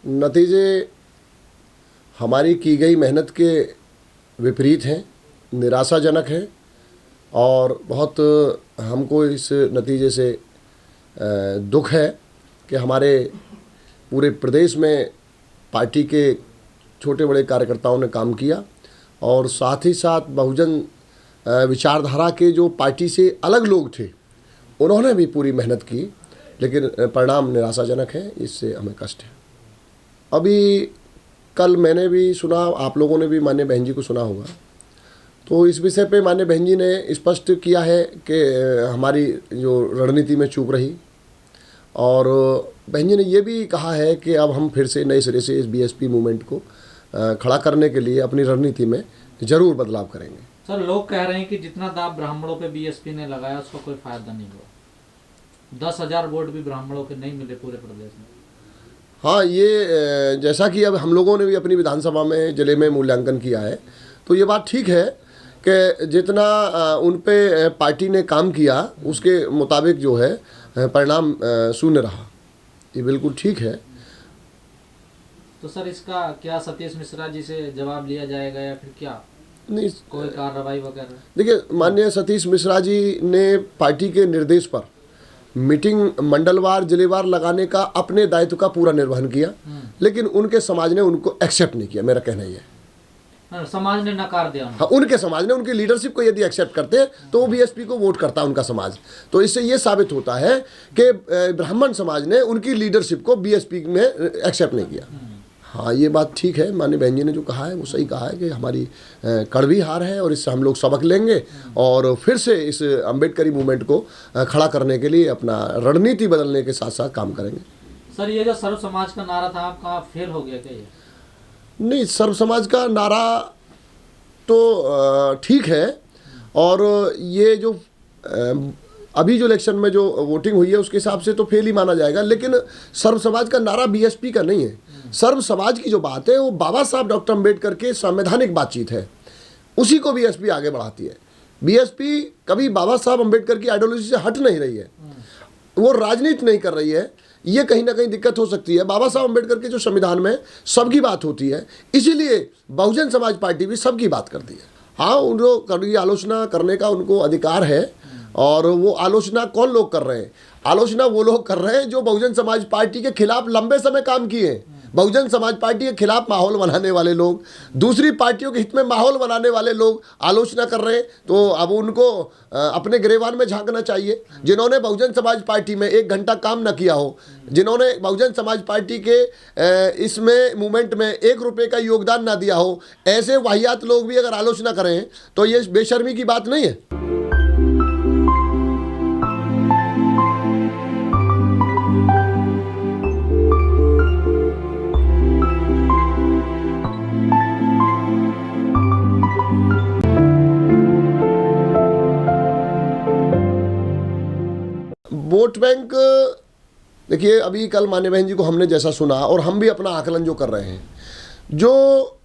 नतीजे हमारी की गई मेहनत के विपरीत हैं, निराशाजनक हैं और बहुत हमको इस नतीजे से दुख है कि हमारे पूरे प्रदेश में पार्टी के छोटे बड़े कार्यकर्ताओं ने काम किया और साथ ही साथ बहुजन विचारधारा के जो पार्टी से अलग लोग थे उन्होंने भी पूरी मेहनत की, लेकिन परिणाम निराशाजनक है। इससे हमें कष्ट है। अभी कल मैंने भी सुना, आप लोगों ने भी माननीय बहन जी को सुना होगा, तो इस विषय पे माननीय बहन जी ने स्पष्ट किया है कि हमारी जो रणनीति में चूक रही और बहन जी ने ये भी कहा है कि अब हम फिर से नए सिरे से इस बीएसपी मूवमेंट को खड़ा करने के लिए अपनी रणनीति में ज़रूर बदलाव करेंगे। सर, लोग कह रहे हैं कि जितना दाब ब्राह्मणों पे बीएसपी ने लगाया उसका कोई फायदा नहीं हुआ। 10,000 वोट भी ब्राह्मणों के नहीं मिले पूरे प्रदेश में। हाँ, ये जैसा कि अब हम लोगों ने भी अपनी विधानसभा में जिले में मूल्यांकन किया है, तो ये बात ठीक है कि जितना उन पे पार्टी ने काम किया उसके मुताबिक जो है परिणाम शून्य रहा। ये बिल्कुल ठीक है। तो सर, इसका क्या सतीश मिश्रा जी से जवाब लिया जाएगा या फिर क्या नहीं, कोई कार्रवाई वगैरह? देखिए, माननीय सतीश मिश्रा जी ने पार्टी के निर्देश पर मीटिंग मंडलवार जिलेवार लगाने का अपने दायित्व का पूरा निर्वहन किया, लेकिन उनके समाज ने उनको एक्सेप्ट नहीं किया। मेरा कहना यह है, समाज ने नकार दिया। हाँ, उनके समाज ने उनकी लीडरशिप को यदि एक्सेप्ट करते तो वो बीएसपी को वोट करता उनका समाज। तो इससे ये साबित होता है कि ब्राह्मण समाज ने उनकी लीडरशिप को बीएसपी में एक्सेप्ट नहीं किया। हाँ, ये बात ठीक है। माननीय बहन जी ने जो कहा है वो सही कहा है कि हमारी कड़वी हार है और इससे हम लोग सबक लेंगे और फिर से इस अम्बेडकरी मूवमेंट को खड़ा करने के लिए अपना रणनीति बदलने के साथ साथ काम करेंगे। सर, ये जो सर्व समाज का नारा था आपका फेल हो गया क्या? ये नहीं, सर्व समाज का नारा तो ठीक है और ये जो अभी जो इलेक्शन में जो वोटिंग हुई है उसके हिसाब से तो फेल ही माना जाएगा, लेकिन सर्व समाज का नारा बीएसपी का नहीं है। सर्व समाज की जो बात है वो बाबा साहब डॉक्टर अम्बेडकर के संवैधानिक बातचीत है, उसी को बीएसपी आगे बढ़ाती है। बीएसपी कभी बाबा साहब अम्बेडकर की आइडियोलॉजी से हट नहीं रही है, वो राजनीति नहीं कर रही है। ये कहीं ना कहीं दिक्कत हो सकती है। बाबा साहब अम्बेडकर के जो संविधान में सबकी बात होती है, इसीलिए बहुजन समाज पार्टी भी सबकी बात करती है। हाँ, उनको कभी आलोचना करने का उनको अधिकार है और वो आलोचना कौन लोग कर रहे हैं? आलोचना वो लोग कर रहे हैं जो बहुजन समाज पार्टी के खिलाफ लंबे समय काम किए हैं। बहुजन समाज पार्टी के खिलाफ माहौल बनाने वाले लोग, दूसरी पार्टियों के हित में माहौल बनाने वाले लोग आलोचना कर रहे हैं, तो अब उनको अपने गिरेबान में झांकना चाहिए। जिन्होंने बहुजन समाज पार्टी में 1 घंटा काम न किया हो, जिन्होंने बहुजन समाज पार्टी के इसमें मूवमेंट में 1 रुपये का योगदान न दिया हो, ऐसे वाहियात लोग भी अगर आलोचना करें तो ये बेशर्मी की बात नहीं है। वोट बैंक, देखिए, अभी कल मान्य बहन जी को हमने जैसा सुना और हम भी अपना आकलन जो कर रहे हैं, जो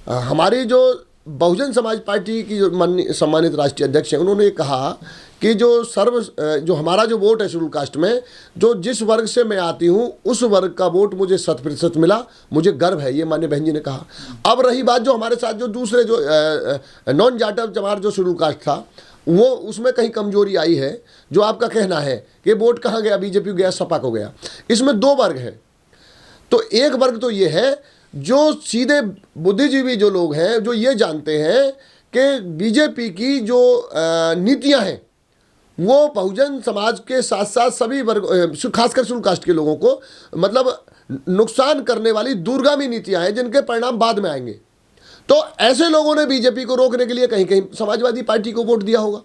हमारी जो बहुजन समाज पार्टी की जो सम्मानित राष्ट्रीय अध्यक्ष हैं, उन्होंने कहा कि जो हमारा जो वोट है शेड्यूल कास्ट में, जो जिस वर्ग से मैं आती हूँ उस वर्ग का वोट मुझे 100% मिला, मुझे गर्व है, ये माननीय बहन जी ने कहा। अब रही बात जो हमारे साथ जो दूसरे जो नॉन जाटव जमात जो शेड्यूल कास्ट था, वो उसमें कहीं कमजोरी आई है। जो आपका कहना है कि वोट कहाँ गया, बीजेपी को गया, सपा को गया, इसमें 2 वर्ग है। तो एक वर्ग तो ये है जो सीधे बुद्धिजीवी जो लोग हैं, जो ये जानते हैं कि बीजेपी की जो नीतियां हैं वो बहुजन समाज के साथ साथ सभी वर्ग, खासकर शेड्यूल कास्ट के लोगों को मतलब नुकसान करने वाली दूरगामी नीतियां हैं जिनके परिणाम बाद में आएंगे। तो ऐसे लोगों ने बीजेपी को रोकने के लिए कहीं कहीं समाजवादी पार्टी को वोट दिया होगा।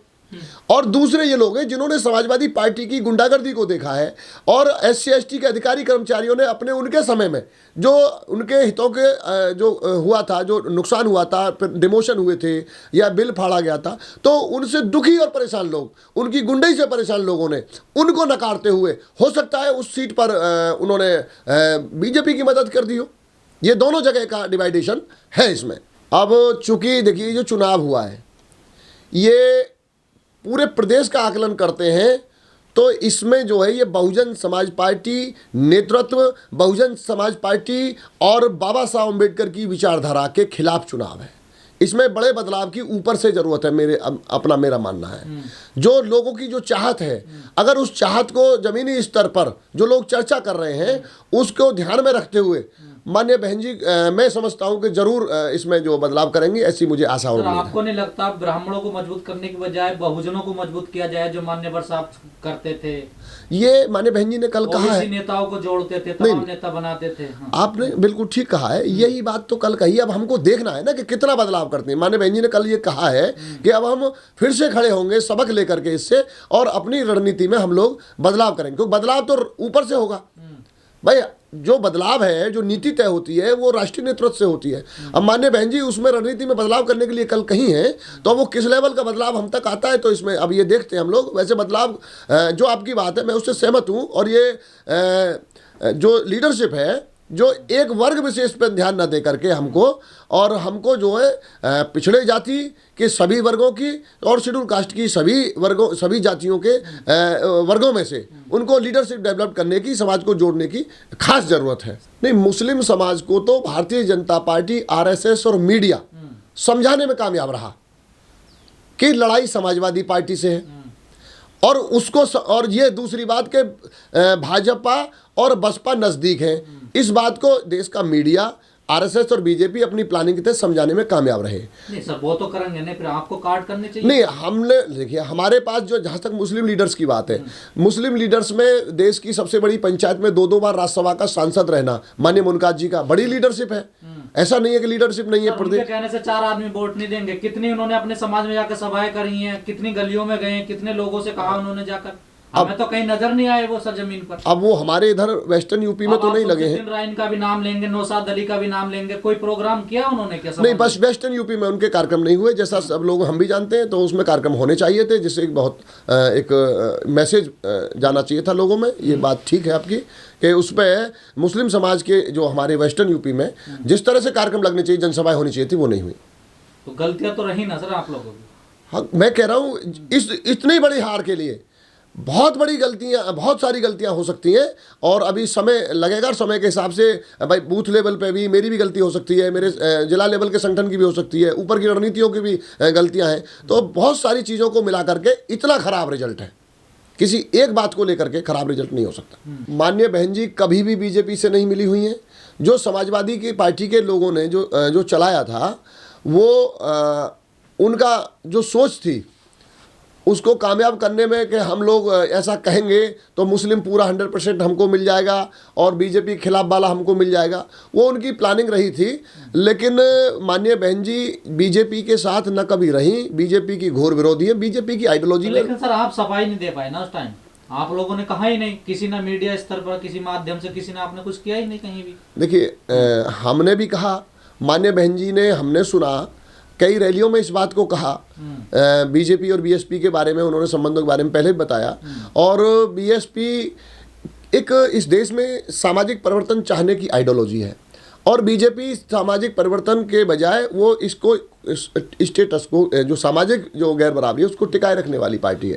और दूसरे ये लोग हैं जिन्होंने समाजवादी पार्टी की गुंडागर्दी को देखा है और SC ST के अधिकारी कर्मचारियों ने उनके समय में जो उनके हितों के जो हुआ था, जो नुकसान हुआ था, डिमोशन हुए थे या बिल फाड़ा गया था, तो उनसे दुखी और परेशान लोग, उनकी गुंडई से परेशान लोगों ने उनको नकारते हुए हो सकता है उस सीट पर उन्होंने बीजेपी की मदद कर दी हो। ये दोनों जगह का डिवाइडेशन है इसमें। अब चूंकि देखिए जो चुनाव हुआ है ये पूरे प्रदेश का आकलन करते हैं तो इसमें जो है ये बहुजन समाज पार्टी नेतृत्व, बहुजन समाज पार्टी और बाबा साहब अम्बेडकर की विचारधारा के खिलाफ चुनाव है। इसमें बड़े बदलाव की ऊपर से जरूरत है, मेरा मानना है। जो लोगों की जो चाहत है, अगर उस चाहत को जमीनी स्तर पर जो लोग चर्चा कर रहे हैं उसको ध्यान में रखते हुए माननीय बहन जी मैं समझता हूं कि जरूर इसमें जो बदलाव करेंगे, ऐसी मुझे आशा और उम्मीद है। आपको नहीं लगता ब्राह्मणों को मजबूत करने की बजाय बहुजनों को मजबूत किया जाए, जो मान्यवर साहब करते थे? ये माननीय बहन जी ने कल कहा है, नेताओं को जोड़ते थे, तमाम नेता बनाते थे। हाँ। आपने बिल्कुल ठीक कहा है, यही बात तो कल कही। अब हमको देखना है ना कि कितना बदलाव करते हैं। माननीय बहन जी ने कल ये कहा है कि अब हम फिर से खड़े होंगे सबक लेकर के इससे, और अपनी रणनीति में हम लोग बदलाव करेंगे, क्योंकि बदलाव तो ऊपर से होगा भाई। जो बदलाव है, जो नीति तय होती है, वो राष्ट्रीय नेतृत्व से होती है। अब माननीय बहन जी उसमें रणनीति में बदलाव करने के लिए कल कही है, तो वो किस लेवल का बदलाव हम तक आता है, तो इसमें अब ये देखते हैं हम लोग। वैसे बदलाव जो आपकी बात है मैं उससे सहमत हूँ, और ये जो लीडरशिप है जो एक वर्ग विशेष पर ध्यान न दे करके हमको जो है पिछड़े जाति के सभी वर्गों की और शेड्यूल कास्ट की सभी जातियों के वर्गों में से उनको लीडरशिप डेवलप करने की, समाज को जोड़ने की खास जरूरत है। नहीं, मुस्लिम समाज को तो भारतीय जनता पार्टी, आरएसएस और मीडिया समझाने में कामयाब रहा कि लड़ाई समाजवादी पार्टी से है, और उसको और ये दूसरी बात के भाजपा और बसपा नजदीक है। इस बात को देश का मीडिया, आरएसएस और बीजेपी अपनी प्लानिंग के तहत समझाने में कामयाब रहे। नहीं सर, वो तो करेंगे नहीं, फिर आपको काट करने चाहिए। नहीं, हमने देखिए हमारे पास जो, जहां तक मुस्लिम लीडर्स की बात है, मुस्लिम लीडर्स में देश की सबसे बड़ी पंचायत में 2-2 बार राज्यसभा का सांसद रहना माननीय मुनकात जी का बड़ी लीडरशिप है। ऐसा नहीं है कि लीडरशिप नहीं है। प्रदेश कहने से 4 आदमी वोट नहीं देंगे। कितनी उन्होंने अपने समाज में जाकर सभाएं करी हैं, कितनी गलियों में गए, कितने लोगों से कहा उन्होंने जाकर, हमें तो कहीं नजर नहीं आए वो सरजमीन पर। अब वो हमारे इधर वेस्टर्न यूपी में तो नहीं लगे हैं। राइन का भी नाम लेंगे, नौशाद अली का भी नाम लेंगे, कोई प्रोग्राम किया उन्होंने क्या? नहीं, बस वेस्टर्न यूपी में उनके कार्यक्रम नहीं हुए, जैसा सब लोग हम भी जानते हैं। तो उसमें कार्यक्रम होने चाहिए थे, जिससे एक मैसेज जाना चाहिए था लोगों में। ये बात ठीक है आपकी कि उस पर मुस्लिम समाज के जो हमारे वेस्टर्न यूपी में जिस तरह से कार्यक्रम लगने चाहिए, जनसभाएं होनी चाहिए थी, वो नहीं हुई। तो गलतियां तो रही ना सर आप लोगों की। हाँ, मैं कह रहा हूँ इतनी बड़ी हार के लिए बहुत सारी गलतियां हो सकती हैं, और अभी समय लगेगा। समय के हिसाब से भाई बूथ लेवल पे भी मेरी भी गलती हो सकती है, मेरे जिला लेवल के संगठन की भी हो सकती है, ऊपर की रणनीतियों की भी गलतियां हैं। तो बहुत सारी चीज़ों को मिला करके इतना खराब रिजल्ट है। किसी एक बात को लेकर के खराब रिजल्ट नहीं हो सकता। माननीय बहन जी कभी भी बीजेपी से नहीं मिली हुई हैं। जो समाजवादी की पार्टी के लोगों ने जो चलाया था, वो उनका जो सोच थी उसको कामयाब करने में कि हम लोग ऐसा कहेंगे तो मुस्लिम पूरा 100% हमको मिल जाएगा और बीजेपी के खिलाफ वाला हमको मिल जाएगा, वो उनकी प्लानिंग रही थी। लेकिन माननीय बहन जी बीजेपी के साथ न कभी रही, बीजेपी की घोर विरोधी है, बीजेपी की आइडियोलॉजी में। लेकिन सर आप सफाई नहीं दे पाए ना उस टाइम, आप लोगों ने कहा ही नहीं, किसी ने मीडिया स्तर पर किसी माध्यम से किसी ने आपने कुछ किया ही नहीं कहीं भी। देखिए हमने भी कहा, माननीय बहन जी ने, हमने सुना, कई रैलियों में इस बात को कहा। बीजेपी और बीएसपी के बारे में उन्होंने संबंधों के बारे में पहले भी बताया। और बीएसपी एक इस देश में सामाजिक परिवर्तन चाहने की आइडियोलॉजी है, और बीजेपी सामाजिक परिवर्तन के बजाय वो इसको स्टेटस को, जो सामाजिक जो गैर बराबरी है, उसको टिकाए रखने वाली पार्टी है।